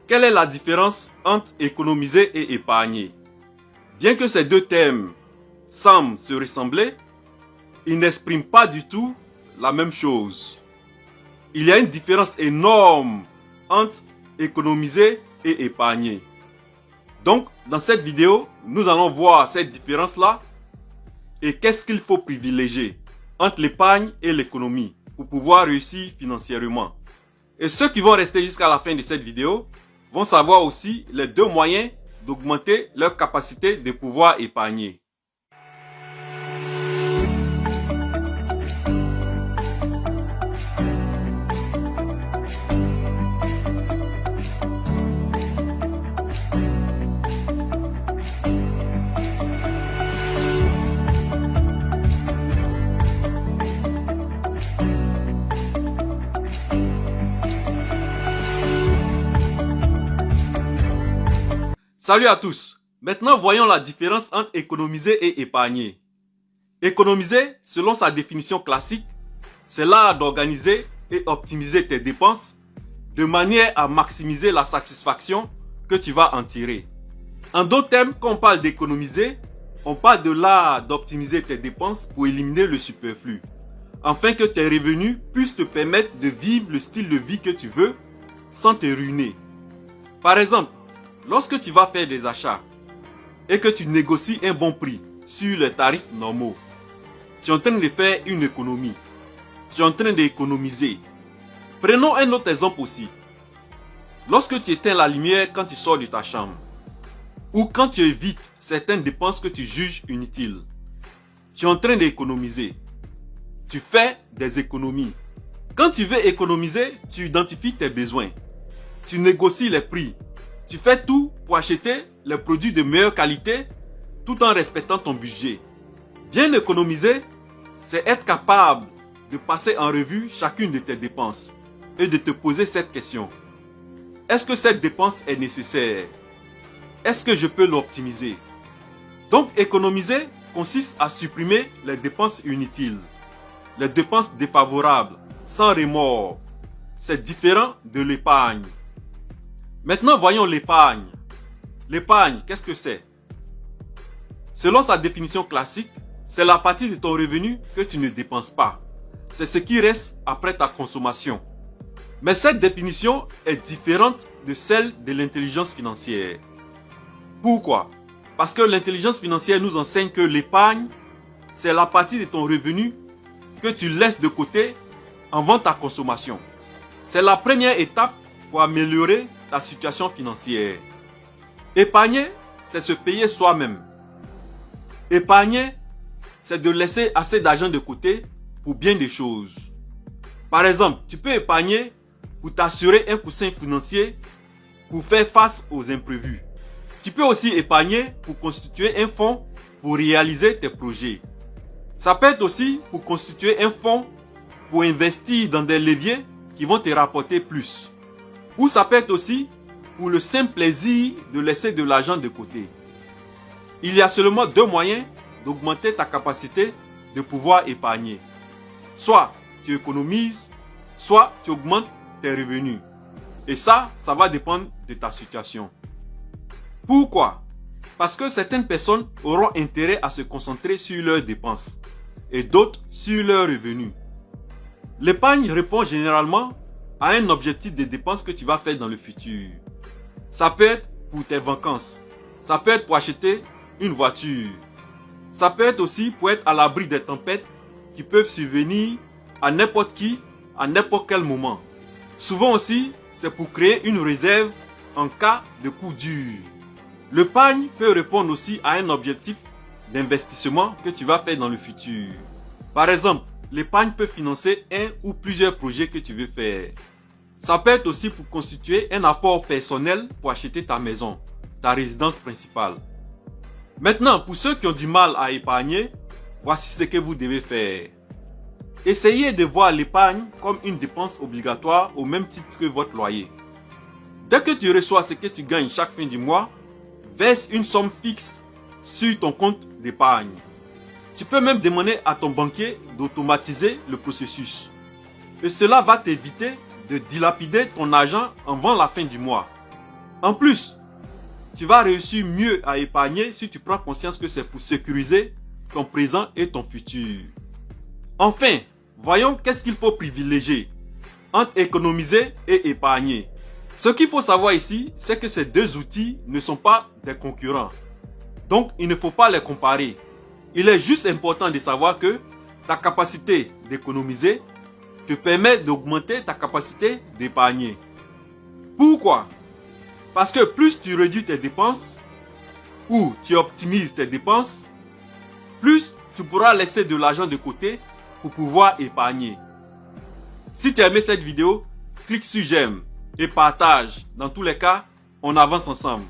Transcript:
Quelle est la différence entre économiser et épargner? Bien que ces deux termes semblent se ressembler, ils n'expriment pas du tout la même chose. Il y a une différence énorme entre économiser et épargner. Donc, dans cette vidéo, nous allons voir cette différence-là et qu'est-ce qu'il faut privilégier entre l'épargne et l'économie pour pouvoir réussir financièrement. Et ceux qui vont rester jusqu'à la fin de cette vidéo vont savoir aussi les deux moyens d'augmenter leur capacité de pouvoir épargner. Salut à tous. Maintenant, voyons la différence entre économiser et épargner. Économiser, selon sa définition classique, c'est l'art d'organiser et optimiser tes dépenses de manière à maximiser la satisfaction que tu vas en tirer. En d'autres termes, quand on parle d'économiser, on parle de l'art d'optimiser tes dépenses pour éliminer le superflu, afin que tes revenus puissent te permettre de vivre le style de vie que tu veux sans te ruiner. Par exemple, lorsque tu vas faire des achats et que tu négocies un bon prix sur les tarifs normaux, tu es en train de faire une économie. Tu es en train d'économiser. Prenons un autre exemple aussi. Lorsque tu éteins la lumière quand tu sors de ta chambre, ou quand tu évites certaines dépenses que tu juges inutiles, tu es en train d'économiser. Tu fais des économies. Quand tu veux économiser, tu identifies tes besoins. Tu négocies les prix. Tu fais tout pour acheter les produits de meilleure qualité tout en respectant ton budget. Bien économiser, c'est être capable de passer en revue chacune de tes dépenses et de te poser cette question. Est-ce que cette dépense est nécessaire? Est-ce que je peux l'optimiser? Donc économiser consiste à supprimer les dépenses inutiles, les dépenses défavorables, sans remords. C'est différent de l'épargne. Maintenant, voyons l'épargne. L'épargne, qu'est-ce que c'est? Selon sa définition classique, c'est la partie de ton revenu que tu ne dépenses pas. C'est ce qui reste après ta consommation. Mais cette définition est différente de celle de l'intelligence financière. Pourquoi? Parce que l'intelligence financière nous enseigne que l'épargne, c'est la partie de ton revenu que tu laisses de côté avant ta consommation. C'est la première étape pour améliorer ta situation financière. Épargner, c'est se payer soi-même. Épargner, c'est de laisser assez d'argent de côté pour bien des choses. Par exemple, tu peux épargner pour t'assurer un coussin financier pour faire face aux imprévus. Tu peux aussi épargner pour constituer un fonds pour réaliser tes projets. Ça peut être aussi pour constituer un fonds pour investir dans des leviers qui vont te rapporter plus. Ou ça peut être aussi pour le simple plaisir de laisser de l'argent de côté. Il y a seulement deux moyens d'augmenter ta capacité de pouvoir épargner. Soit tu économises, soit tu augmentes tes revenus. Et ça va dépendre de ta situation. Pourquoi? Parce que certaines personnes auront intérêt à se concentrer sur leurs dépenses et d'autres sur leurs revenus. L'épargne répond généralement à un objectif de dépenses que tu vas faire dans le futur. Ça peut être pour tes vacances. Ça peut être pour acheter une voiture. Ça peut être aussi pour être à l'abri des tempêtes qui peuvent survenir à n'importe qui, à n'importe quel moment. Souvent aussi, c'est pour créer une réserve en cas de coup dur. L'épargne peut répondre aussi à un objectif d'investissement que tu vas faire dans le futur. Par exemple, l'épargne peut financer un ou plusieurs projets que tu veux faire. Ça peut être aussi pour constituer un apport personnel pour acheter ta maison, ta résidence principale. Maintenant, pour ceux qui ont du mal à épargner, voici ce que vous devez faire. Essayez de voir l'épargne comme une dépense obligatoire au même titre que votre loyer. Dès que tu reçois ce que tu gagnes chaque fin du mois, verse une somme fixe sur ton compte d'épargne. Tu peux même demander à ton banquier d'automatiser le processus. Et cela va t'éviter de dilapider ton argent avant la fin du mois. En plus, tu vas réussir mieux à épargner si tu prends conscience que c'est pour sécuriser ton présent et ton futur. Enfin, voyons qu'est-ce qu'il faut privilégier entre économiser et épargner. Ce qu'il faut savoir ici, c'est que ces deux outils ne sont pas des concurrents. Donc, il ne faut pas les comparer. Il est juste important de savoir que ta capacité d'économiser te permet d'augmenter ta capacité d'épargner. Pourquoi? Parce que plus tu réduis tes dépenses ou tu optimises tes dépenses, plus tu pourras laisser de l'argent de côté pour pouvoir épargner. Si tu as aimé cette vidéo, clique sur j'aime et partage. Dans tous les cas, on avance ensemble.